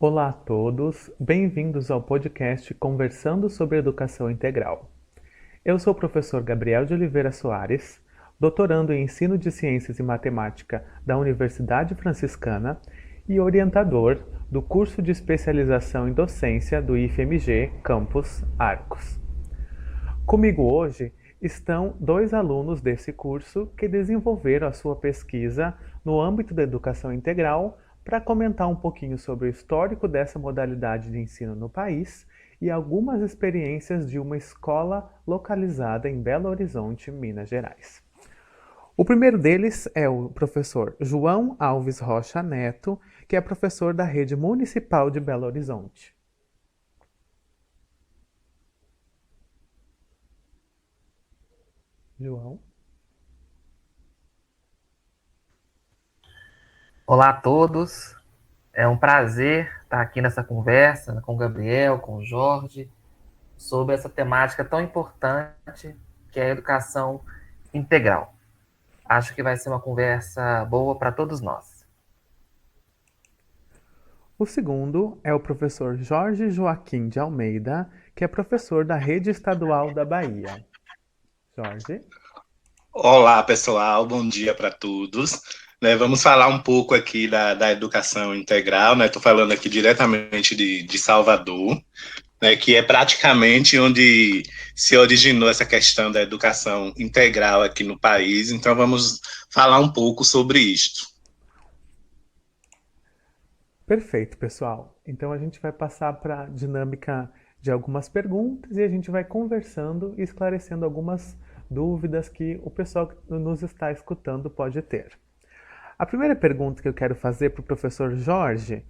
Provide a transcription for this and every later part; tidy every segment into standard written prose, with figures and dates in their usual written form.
Olá a todos, bem-vindos ao podcast Conversando sobre Educação Integral. Eu sou o professor Gabriel de Oliveira Soares, doutorando em Ensino de Ciências e Matemática da Universidade Franciscana e orientador do curso de especialização em docência do IFMG Campus Arcos. Comigo hoje estão dois alunos desse curso que desenvolveram a sua pesquisa no âmbito da educação integral para comentar um pouquinho sobre o histórico dessa modalidade de ensino no país e algumas experiências de uma escola localizada em Belo Horizonte, Minas Gerais. O primeiro deles é o professor João Alves Rocha Neto, que é professor da Rede Municipal de Belo Horizonte. João? Olá a todos, é um prazer estar aqui nessa conversa com o Gabriel, com o Jorge, sobre essa temática tão importante que é a educação integral. Acho que vai ser uma conversa boa para todos nós. O segundo é o professor Jorge Joaquim de Almeida, que é professor da Rede Estadual da Bahia. Jorge? Olá, pessoal, bom dia para todos. Vamos falar um pouco aqui da educação integral, né? Estou falando aqui diretamente de Salvador, né? Que é praticamente onde se originou essa questão da educação integral aqui no país. Então, vamos falar um pouco sobre isto. Perfeito, pessoal. Então a gente vai passar para a dinâmica de algumas perguntas e a gente vai conversando e esclarecendo algumas dúvidas que o pessoal que nos está escutando pode ter. A primeira pergunta que eu quero fazer para o professor Jorge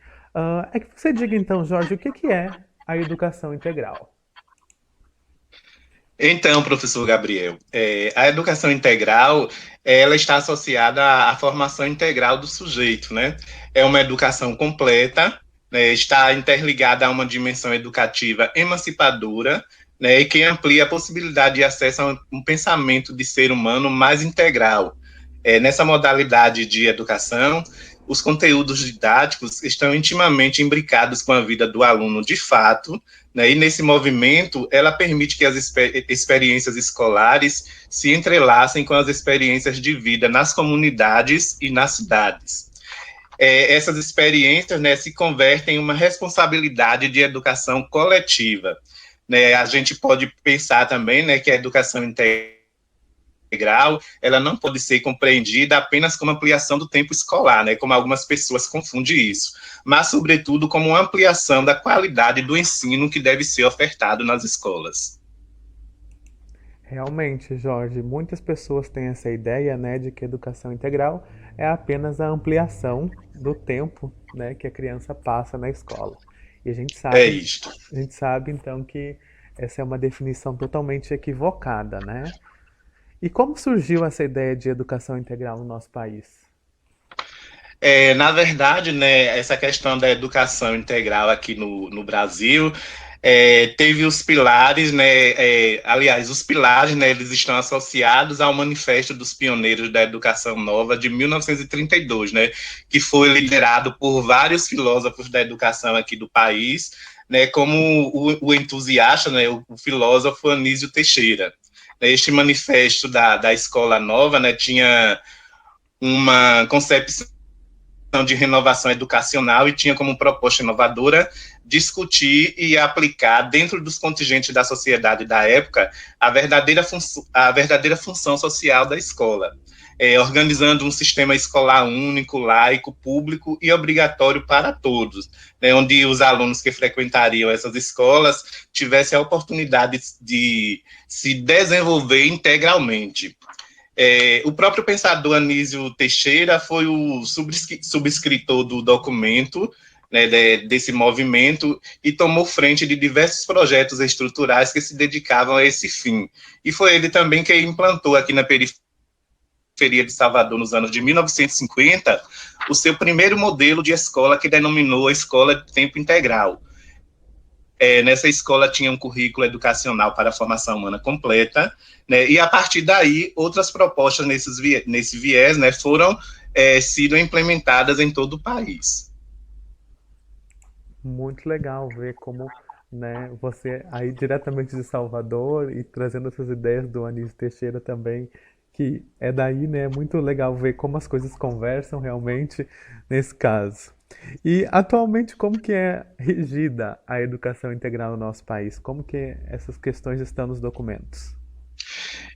é que você diga então, Jorge, o que é a educação integral? Então, professor Gabriel, a educação integral, ela está associada à formação integral do sujeito, né? É uma educação completa, né? Está interligada a uma dimensão educativa emancipadora, né? E que amplia a possibilidade de acesso a um pensamento de ser humano mais integral. Nessa modalidade de educação, os conteúdos didáticos estão intimamente imbricados com a vida do aluno de fato, né? E nesse movimento, ela permite que as experiências escolares se entrelacem com as experiências de vida nas comunidades e nas cidades. Essas experiências, né, se convertem em uma responsabilidade de educação coletiva. Né? A gente pode pensar também, né, que a educação integral, ela não pode ser compreendida apenas como ampliação do tempo escolar, né, como algumas pessoas confundem isso, mas, sobretudo, como uma ampliação da qualidade do ensino que deve ser ofertado nas escolas. Realmente, Jorge, muitas pessoas têm essa ideia, né, de que a educação integral é apenas a ampliação do tempo, né, que a criança passa na escola. E É isto. a gente sabe então que essa é uma definição totalmente equivocada, né? E como surgiu essa ideia de educação integral no nosso país? Na verdade, né, essa questão da educação integral aqui no Brasil teve os pilares, né, aliás, os pilares, né, eles estão associados ao Manifesto dos Pioneiros da Educação Nova de 1932, né, que foi liderado por vários filósofos da educação aqui do país, né, como o entusiasta, né, o filósofo Anísio Teixeira. Este manifesto da Escola Nova, né, tinha uma concepção de renovação educacional e tinha como proposta inovadora discutir e aplicar dentro dos contingentes da sociedade da época a verdadeira função social da escola, organizando um sistema escolar único, laico, público e obrigatório para todos, né, onde os alunos que frequentariam essas escolas tivessem a oportunidade de se desenvolver integralmente. O próprio pensador Anísio Teixeira foi o subscritor do documento, né, desse movimento, e tomou frente de diversos projetos estruturais que se dedicavam a esse fim. E foi ele também que implantou aqui na periferia de Salvador, nos anos de 1950, o seu primeiro modelo de escola, que denominou a Escola de Tempo Integral. Nessa escola tinha um currículo educacional para a formação humana completa, né, e a partir daí outras propostas nesse viés, né, foram sido implementadas em todo o país. Muito legal ver como, né, você aí diretamente de Salvador e trazendo essas ideias do Anísio Teixeira também, que é daí, né, é muito legal ver como as coisas conversam realmente nesse caso. E atualmente como que é regida a educação integral no nosso país? Como que essas questões estão nos documentos?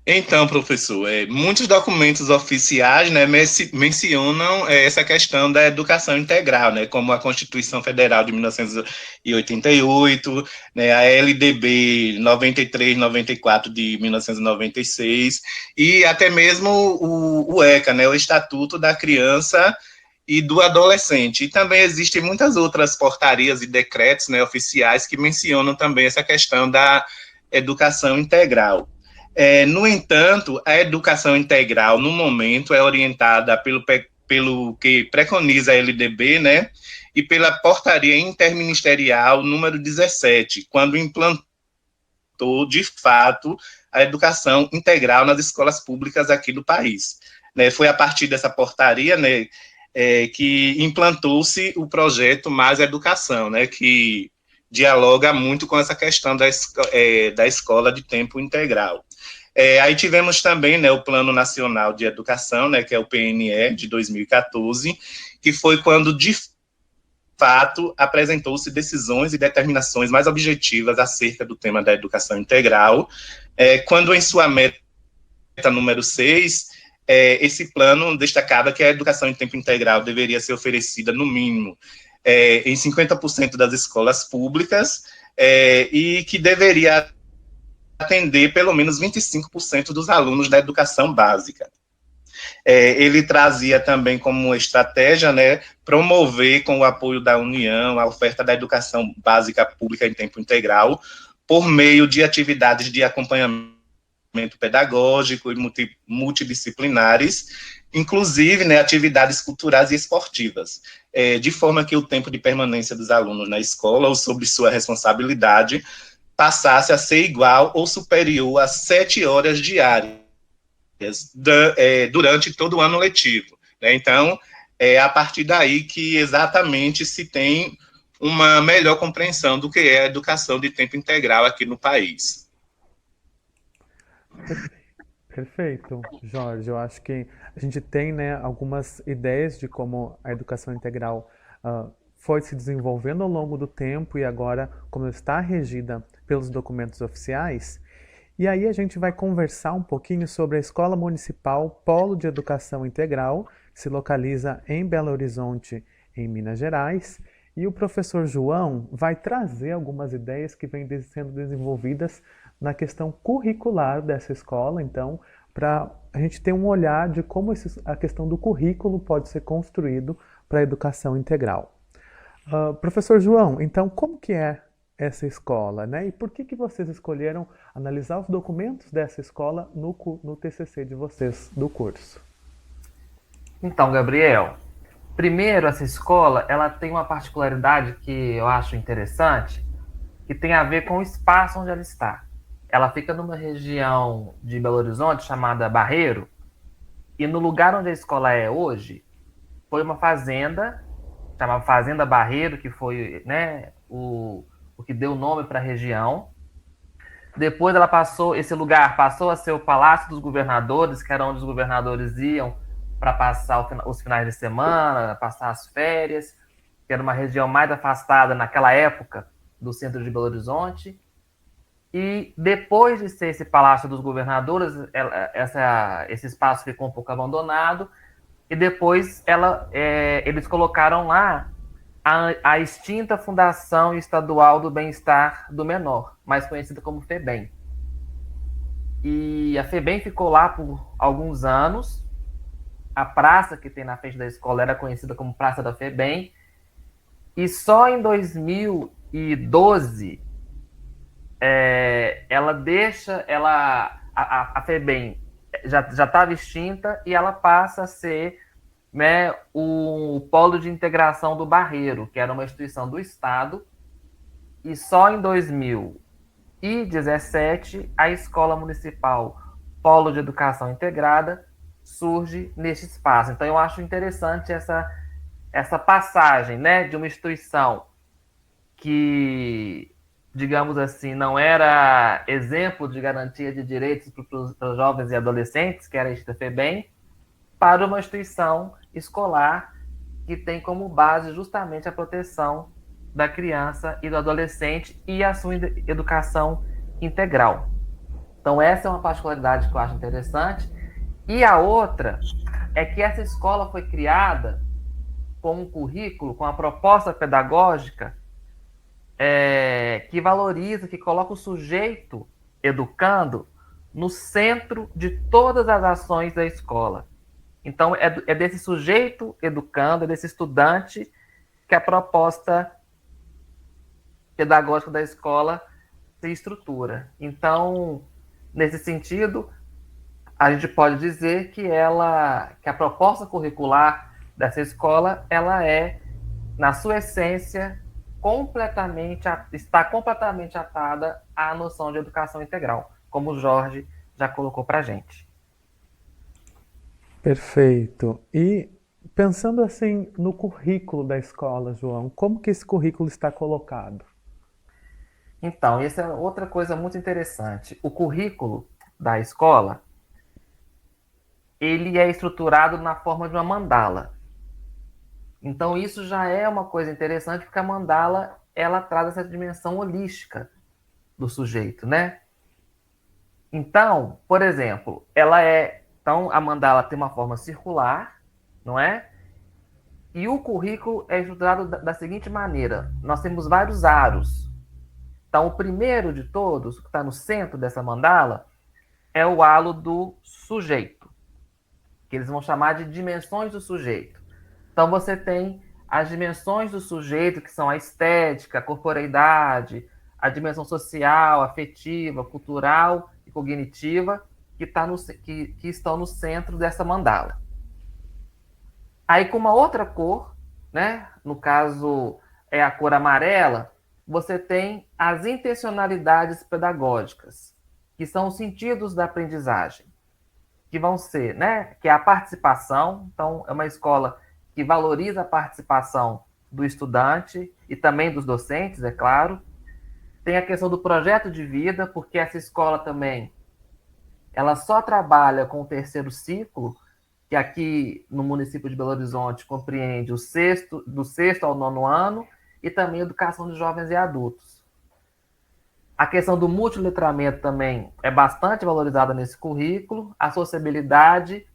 Então, professor, muitos documentos oficiais, né, mencionam essa questão da educação integral, né, como a Constituição Federal de 1988, né, a LDB 93-94 de 1996 e até mesmo o ECA, né, o Estatuto da Criança e do Adolescente. E também existem muitas outras portarias e decretos, né, oficiais que mencionam também essa questão da educação integral. No entanto, a educação integral, no momento, é orientada pelo que preconiza a LDB, né, e pela portaria interministerial número 17, quando implantou, de fato, a educação integral nas escolas públicas aqui do país. Né, foi a partir dessa portaria, né, que implantou-se o projeto Mais Educação, né, que dialoga muito com essa questão da escola de tempo integral. Aí tivemos também, né, o Plano Nacional de Educação, né, que é o PNE, de 2014, que foi quando, de fato, apresentou-se decisões e determinações mais objetivas acerca do tema da educação integral, quando em sua meta número 6, esse plano destacava que a educação em tempo integral deveria ser oferecida, no mínimo, em 50% das escolas públicas, e que deveria atender pelo menos 25% dos alunos da educação básica. Ele trazia também como estratégia, né, promover, com o apoio da União, a oferta da educação básica pública em tempo integral, por meio de atividades de acompanhamento pedagógico e multidisciplinares, inclusive, né, atividades culturais e esportivas, de forma que o tempo de permanência dos alunos na escola, ou sob sua responsabilidade, passasse a ser igual ou superior a 7 horas diárias durante todo o ano letivo. Né? Então, é a partir daí que exatamente se tem uma melhor compreensão do que é a educação de tempo integral aqui no país. Perfeito, Jorge. Eu acho que a gente tem, né, algumas ideias de como a educação integral foi se desenvolvendo ao longo do tempo e agora como está regida pelos documentos oficiais. E aí a gente vai conversar um pouquinho sobre a Escola Municipal Polo de Educação Integral, que se localiza em Belo Horizonte, em Minas Gerais. E o professor João vai trazer algumas ideias que vêm sendo desenvolvidas na questão curricular dessa escola, então, para a gente ter um olhar de como a questão do currículo pode ser construído para a educação integral. Professor João, então, como que é essa escola, né? E por que vocês escolheram analisar os documentos dessa escola no TCC de vocês do curso? Então, Gabriel, primeiro, essa escola, ela tem uma particularidade que eu acho interessante, que tem a ver com o espaço onde ela está. Ela fica numa região de Belo Horizonte chamada Barreiro, e no lugar onde a escola é hoje, foi uma fazenda, chamada Fazenda Barreiro, que foi, né, o que deu nome para a região. Depois esse lugar passou a ser o Palácio dos Governadores, que era onde os governadores iam para passar os finais de semana, passar as férias, que era uma região mais afastada naquela época do centro de Belo Horizonte. E depois de ser esse Palácio dos Governadores, esse espaço ficou um pouco abandonado, e depois eles colocaram lá a extinta Fundação Estadual do Bem-Estar do Menor, mais conhecida como FEBEM. E a FEBEM ficou lá por alguns anos. A praça que tem na frente da escola era conhecida como Praça da FEBEM. E só em 2012 a FEBEM já estava extinta e ela passa a ser, né, o Polo de Integração do Barreiro, que era uma instituição do Estado, e só em 2017 a Escola Municipal Polo de Educação Integrada surge neste espaço. Então eu acho interessante essa passagem, né, de uma instituição que, digamos assim, não era exemplo de garantia de direitos para os jovens e adolescentes, que era a instituição FEBEM, para uma instituição escolar que tem como base justamente a proteção da criança e do adolescente e a sua educação integral. Então, essa é uma particularidade que eu acho interessante. E a outra é que essa escola foi criada com um currículo, com a proposta pedagógica que valoriza, que coloca o sujeito educando no centro de todas as ações da escola. Então, é desse sujeito educando, é desse estudante que a proposta pedagógica da escola se estrutura. Então, nesse sentido, a gente pode dizer que a proposta curricular dessa escola, ela é, na sua essência, está completamente atada à noção de educação integral, como o Jorge já colocou para a gente. Perfeito. E pensando assim no currículo da escola, João, como que esse currículo está colocado? Então, essa é outra coisa muito interessante. O currículo da escola, ele é estruturado na forma de uma mandala. Então, isso já é uma coisa interessante, porque a mandala, ela traz essa dimensão holística do sujeito, né? Então, por exemplo, então, a mandala tem uma forma circular, não é? E o currículo é estruturado da seguinte maneira: nós temos vários aros. Então, o primeiro de todos, que está no centro dessa mandala, é o halo do sujeito, que eles vão chamar de dimensões do sujeito. Então, você tem as dimensões do sujeito, que são a estética, a corporeidade, a dimensão social, afetiva, cultural e cognitiva, que estão no centro dessa mandala. Aí, com uma outra cor, né? No caso, é a cor amarela, você tem as intencionalidades pedagógicas, que são os sentidos da aprendizagem, que vão ser, né? Que é a participação. Então, é uma escola que valoriza a participação do estudante e também dos docentes, é claro. Tem a questão do projeto de vida, porque essa escola também, ela só trabalha com o terceiro ciclo, que aqui no município de Belo Horizonte compreende do sexto ao nono ano, e também educação de jovens e adultos. A questão do multiletramento também é bastante valorizada nesse currículo, a sociabilidade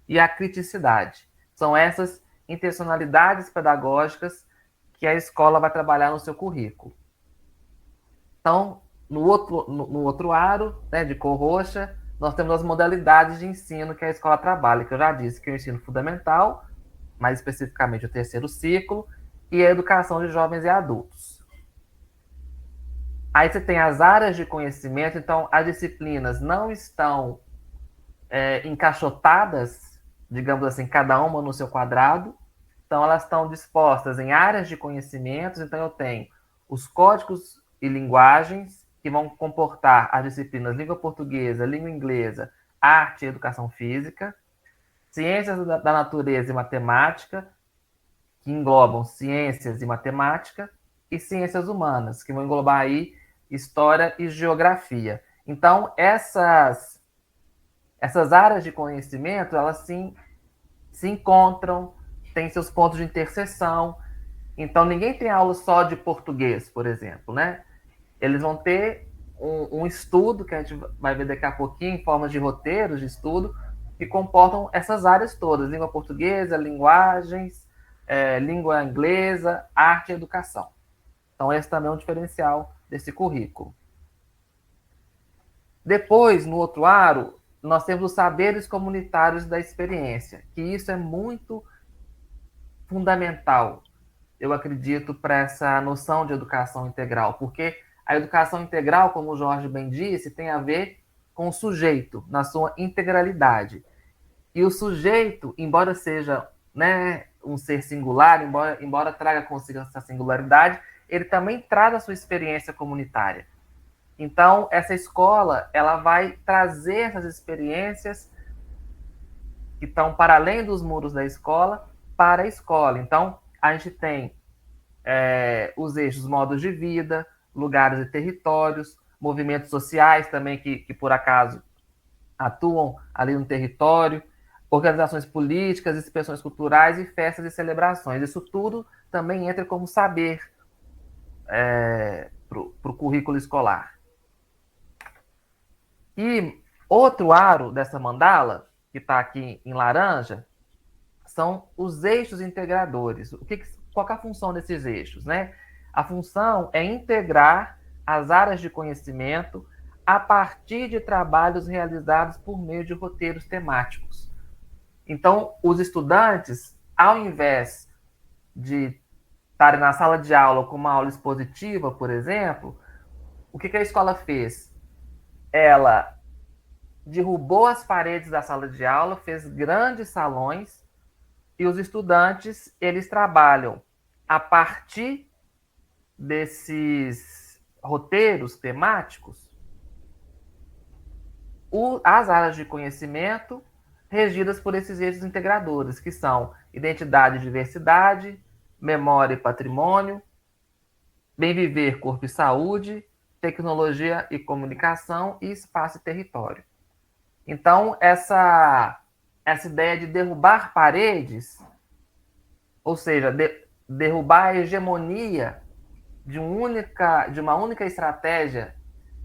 e a criticidade. São essas intencionalidades pedagógicas que a escola vai trabalhar no seu currículo. Então, no outro aro, né, de cor roxa, nós temos as modalidades de ensino que a escola trabalha, que eu já disse, que é o ensino fundamental, mais especificamente o terceiro ciclo, e a educação de jovens e adultos. Aí você tem as áreas de conhecimento, então as disciplinas não estão encaixotadas, digamos assim, cada uma no seu quadrado, então elas estão dispostas em áreas de conhecimentos. Então eu tenho os códigos e linguagens, que vão comportar as disciplinas língua portuguesa, língua inglesa, arte e educação física, ciências da natureza e matemática, que englobam ciências e matemática, e ciências humanas, que vão englobar aí história e geografia. Então, essas áreas de conhecimento, elas se encontram, têm seus pontos de interseção. Então, ninguém tem aula só de português, por exemplo, né? Eles vão ter um estudo, que a gente vai ver daqui a pouquinho, em formas de roteiros de estudo, que comportam essas áreas todas: língua portuguesa, linguagens, língua inglesa, arte e educação. Então, esse também é um diferencial desse currículo. Depois, no outro aro, nós temos os saberes comunitários da experiência, que isso é muito fundamental, eu acredito, para essa noção de educação integral, porque a educação integral, como o Jorge bem disse, tem a ver com o sujeito na sua integralidade. E o sujeito, embora seja, né, um ser singular, embora traga consigo essa singularidade, ele também traz a sua experiência comunitária. Então, essa escola, ela vai trazer essas experiências que estão para além dos muros da escola, para a escola. Então, a gente tem os eixos modos de vida, lugares e territórios, movimentos sociais também que por acaso atuam ali no território, organizações políticas, expressões culturais e festas e celebrações. Isso tudo também entra como saber para o currículo escolar. E outro aro dessa mandala, que está aqui em laranja, são os eixos integradores. Qual é a função desses eixos, né? A função é integrar as áreas de conhecimento a partir de trabalhos realizados por meio de roteiros temáticos. Então, os estudantes, ao invés de estarem na sala de aula com uma aula expositiva, por exemplo, o que a escola fez? Ela derrubou as paredes da sala de aula, fez grandes salões, e os estudantes, eles trabalham a partir desses roteiros temáticos as áreas de conhecimento regidas por esses eixos integradores, que são identidade e diversidade, memória e patrimônio, bem viver, corpo e saúde, tecnologia e comunicação e espaço e território. Então, essa ideia de derrubar paredes, ou seja, derrubar a hegemonia de uma única estratégia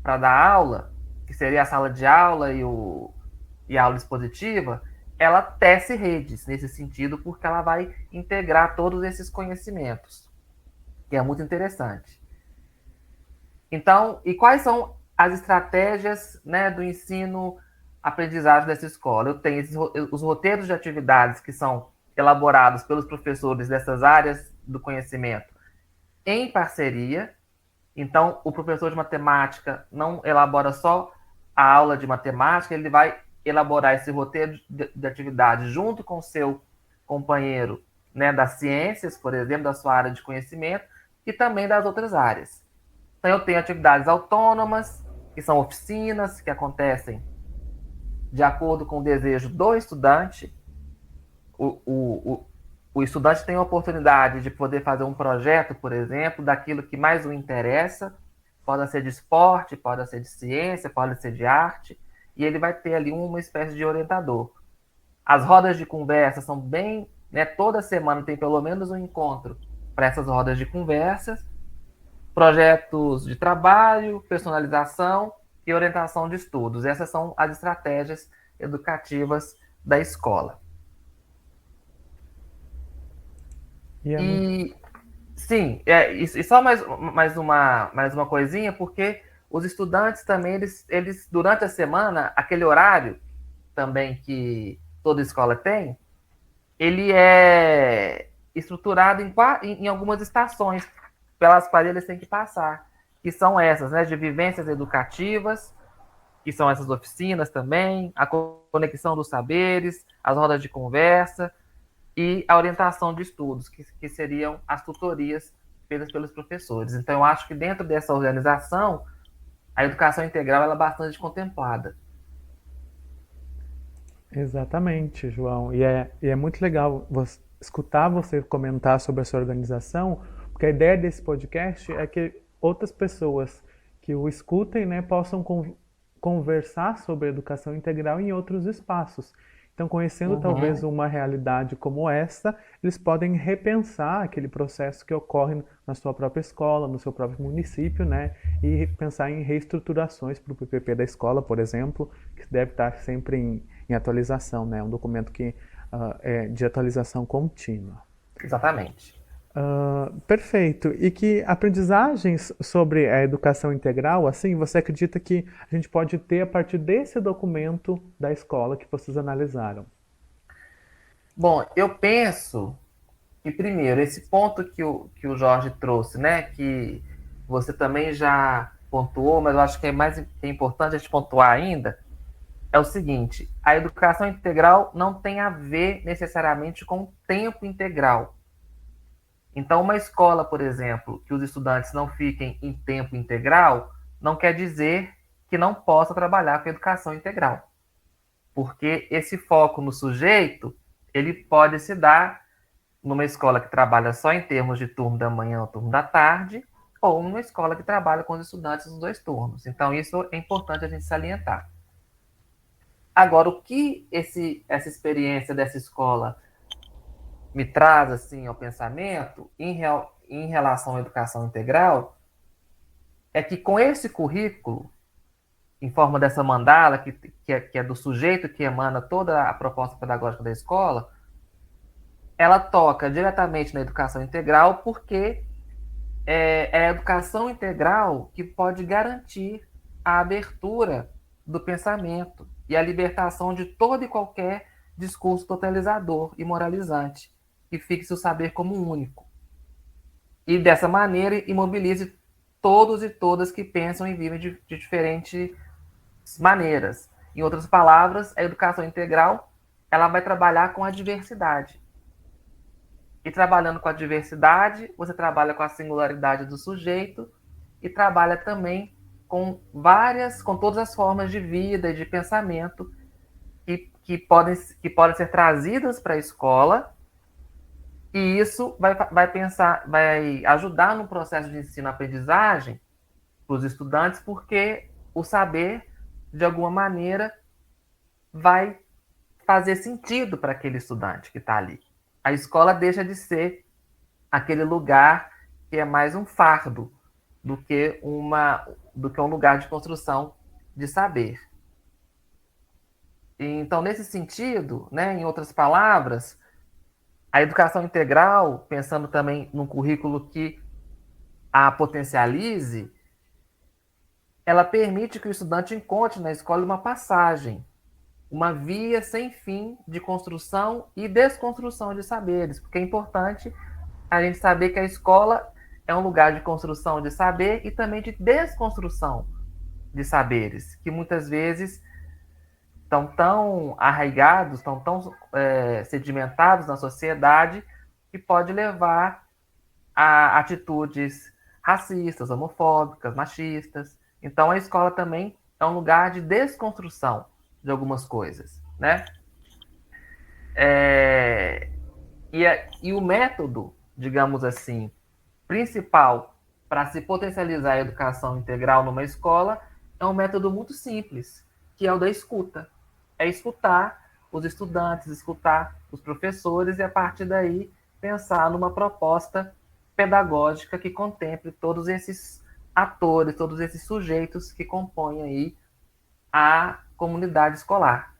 para dar aula, que seria a sala de aula e a aula expositiva, ela tece redes nesse sentido, porque ela vai integrar todos esses conhecimentos, que é muito interessante. Então, e quais são as estratégias, né, do ensino-aprendizagem dessa escola? Eu tenho os roteiros de atividades que são elaborados pelos professores dessas áreas do conhecimento em parceria. Então, o professor de matemática não elabora só a aula de matemática, ele vai elaborar esse roteiro de atividade junto com o seu companheiro, né, das ciências, por exemplo, da sua área de conhecimento, e também das outras áreas. Então, eu tenho atividades autônomas, que são oficinas, que acontecem de acordo com o desejo do estudante. O estudante tem a oportunidade de poder fazer um projeto, por exemplo, daquilo que mais o interessa. Pode ser de esporte, pode ser de ciência, pode ser de arte, e ele vai ter ali uma espécie de orientador. As rodas de conversa são bem, né, toda semana tem pelo menos um encontro para essas rodas de conversas, projetos de trabalho, personalização e orientação de estudos. Essas são as estratégias educativas da escola. Sim, e só mais uma coisinha, porque os estudantes também, eles durante a semana, aquele horário também que toda escola tem, ele é estruturado em algumas estações pelas quais eles têm que passar, que são essas, né, de vivências educativas, que são essas oficinas também, a conexão dos saberes, as rodas de conversa, e a orientação de estudos, que seriam as tutorias feitas pelos professores. Então, eu acho que dentro dessa organização, a educação integral ela é bastante contemplada. Exatamente, João. E é muito legal escutar você comentar sobre essa organização, porque a ideia desse podcast é que outras pessoas que o escutem, né, possam conversar sobre educação integral em outros espaços. Então, conhecendo talvez uma realidade como essa, eles podem repensar aquele processo que ocorre na sua própria escola, no seu próprio município, né? E pensar em reestruturações para o PPP da escola, por exemplo, que deve estar sempre em atualização, né? Um documento que é de atualização contínua. Exatamente. Perfeito. E que aprendizagens sobre a educação integral, assim, você acredita que a gente pode ter a partir desse documento da escola que vocês analisaram? Bom, eu penso que, primeiro, esse ponto que o Jorge trouxe, né, que você também já pontuou, mas eu acho que é importante a gente pontuar ainda, é o seguinte: a educação integral não tem a ver necessariamente com tempo integral. Então, uma escola, por exemplo, que os estudantes não fiquem em tempo integral, não quer dizer que não possa trabalhar com educação integral. Porque esse foco no sujeito, ele pode se dar numa escola que trabalha só em termos de turno da manhã ou turno da tarde, ou numa escola que trabalha com os estudantes nos 2 turnos. Então, isso é importante a gente salientar. Agora, o que essa experiência dessa escola me traz assim ao pensamento em relação à educação integral é que com esse currículo, em forma dessa mandala, que é do sujeito que emana toda a proposta pedagógica da escola, ela toca diretamente na educação integral, porque é a educação integral que pode garantir a abertura do pensamento e a libertação de todo e qualquer discurso totalizador e moralizante, que fixe o saber como único. E dessa maneira imobilize todos e todas que pensam e vivem de diferentes maneiras. Em outras palavras, a educação integral ela vai trabalhar com a diversidade. E trabalhando com a diversidade, você trabalha com a singularidade do sujeito e trabalha também com todas as formas de vida e de pensamento que podem ser trazidas para a escola, e isso vai ajudar no processo de ensino-aprendizagem para os estudantes, porque o saber, de alguma maneira, vai fazer sentido para aquele estudante que está ali. A escola deixa de ser aquele lugar que é mais um fardo do que um lugar de construção de saber. Então, nesse sentido, né, em outras palavras, a educação integral, pensando também num currículo que a potencialize, ela permite que o estudante encontre na escola uma passagem, uma via sem fim de construção e desconstrução de saberes, porque é importante a gente saber que a escola é um lugar de construção de saber e também de desconstrução de saberes, que muitas vezes estão tão arraigados, estão tão sedimentados na sociedade, que pode levar a atitudes racistas, homofóbicas, machistas. Então, a escola também é um lugar de desconstrução de algumas coisas, né? E o método, digamos assim, principal para se potencializar a educação integral numa escola é um método muito simples, que é o da escuta. É escutar os estudantes, escutar os professores e, a partir daí, pensar numa proposta pedagógica que contemple todos esses atores, todos esses sujeitos que compõem aí a comunidade escolar.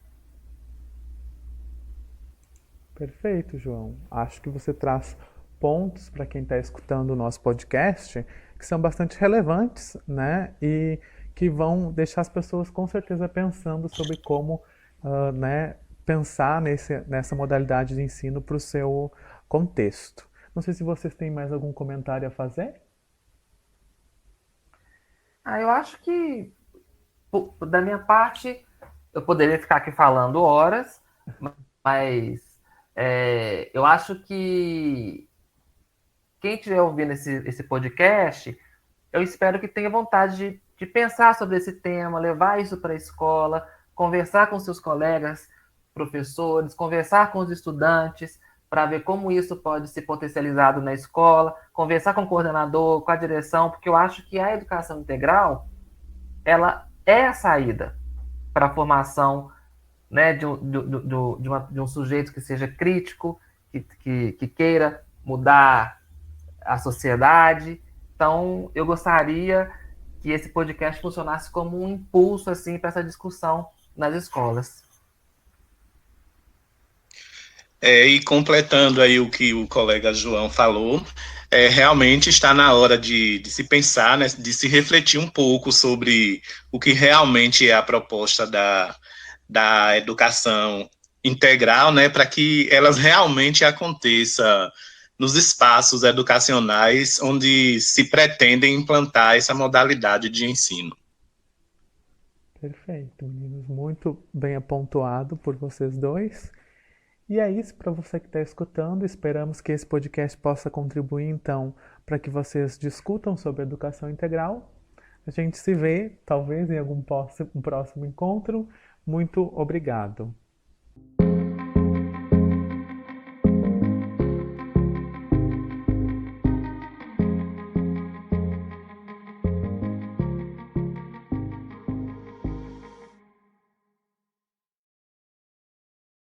Perfeito, João. Acho que você traz pontos para quem está escutando o nosso podcast que são bastante relevantes, né? E que vão deixar as pessoas com certeza pensando sobre como né, pensar nessa modalidade de ensino para o seu contexto. Não sei se vocês têm mais algum comentário a fazer. Eu acho que, da minha parte, eu poderia ficar aqui falando horas, mas eu acho que quem estiver ouvindo esse podcast, eu espero que tenha vontade de pensar sobre esse tema, levar isso para a escola, conversar com seus colegas, professores, conversar com os estudantes, para ver como isso pode ser potencializado na escola, conversar com o coordenador, com a direção, porque eu acho que a educação integral, ela é a saída para a formação, né, de um sujeito que seja crítico, que queira mudar a sociedade. Então, eu gostaria que esse podcast funcionasse como um impulso assim, para essa discussão nas escolas. E completando aí o que o colega João falou, realmente está na hora de se pensar, né, de se refletir um pouco sobre o que realmente é a proposta da educação integral, né, para que elas realmente aconteçam nos espaços educacionais onde se pretendem implantar essa modalidade de ensino. Perfeito, meninos. Muito bem apontuado por vocês dois. E é isso para você que está escutando. Esperamos que esse podcast possa contribuir, então, para que vocês discutam sobre educação integral. A gente se vê, talvez, em algum próximo encontro. Muito obrigado.